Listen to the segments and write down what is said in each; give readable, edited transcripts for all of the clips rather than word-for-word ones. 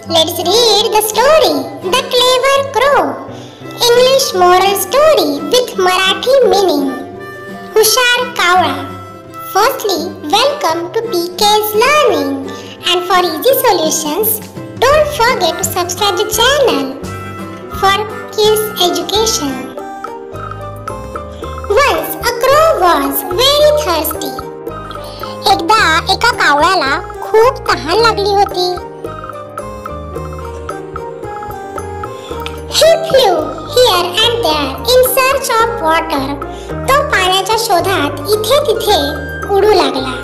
let's read the story The Clever Crow. English moral story with Marathi meaning. हुशार कावळा. Firstly, welcome to PK's Learning, and for easy solutions, don't forget to subscribe the channel for kids education. Once a crow was very thirsty. एकदा एका कावळ्याला खूप तहान लागली होती. He flew here and there in search of water. तो पाण्याच्या शोधात इथे तिथे उडू लागला.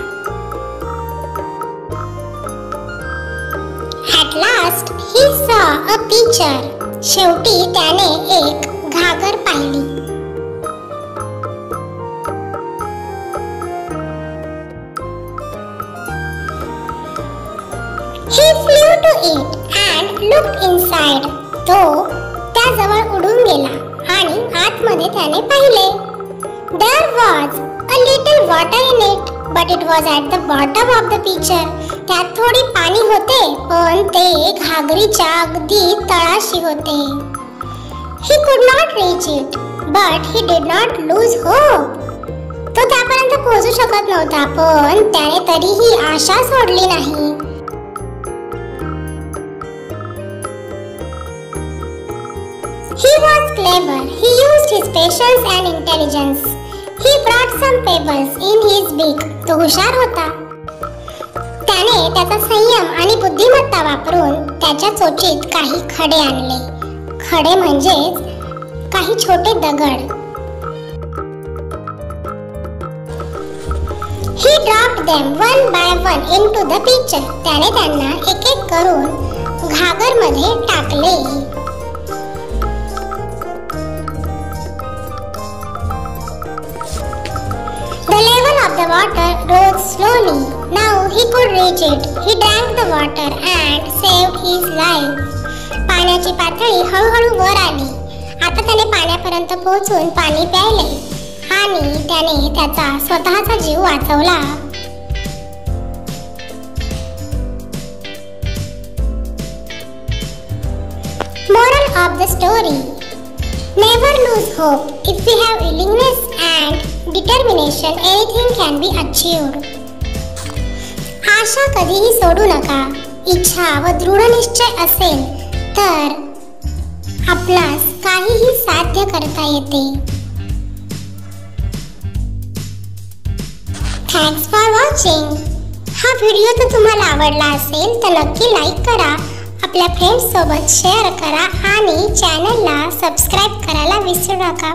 At last he saw a pitcher. शेवटी त्याने एक घागर पाहिली. He flew to it and looked inside. तो त्याजवळ उडून गेला आणि आतमध्ये त्याने पाहिले. There was a little water in it, but it was at the bottom of the pitcher. त्यात थोडी पाणी होते, पण ते घागरीच्या अगदी तळाशी होते. He could not reach it, but he did not lose hope. तो त्यापर्यंत पोहोचू शकत नव्हता, पण त्याने तरीही आशा सोडली नाही. He was clever. He used his patience and intelligence. He brought some pebbles in his beak. तो हुशार होता. त्याने त्याचा संयम आणि बुद्धिमत्ता वापरून त्याच्या चोचीत काही खडे आणले. खडे म्हणजेच काही छोटे दगड. He dropped them one by one into the pitcher. त्याने त्यांना एक एक करून घागरमध्ये टाकले. The level of the water rose slowly. Now he could reach it. He drank the water and saved his life. पाण्याची पातळी हळूहळू वर आली. आता त्याने पाण्यापर्यंत पोहोचून पाणी प्यायले आणि त्याने त्याचा स्वतःचा जीव वाचवला. Moral of the story: never lose hope. If we have willingness and determination, anything can be achieved. आशा कधीही सोडू नका. इच्छा व दृढ निश्चय असेल तर आपल्यास काहीही साध्य करता येते. Thanks for watching. हा व्हिडिओ जर तुम्हाला आवडला असेल तर नक्की लाईक करा, आपल्या फ्रेंड्स सोबत शेअर करा आणि चॅनलला सबस्क्राइब करायला विसरू नका.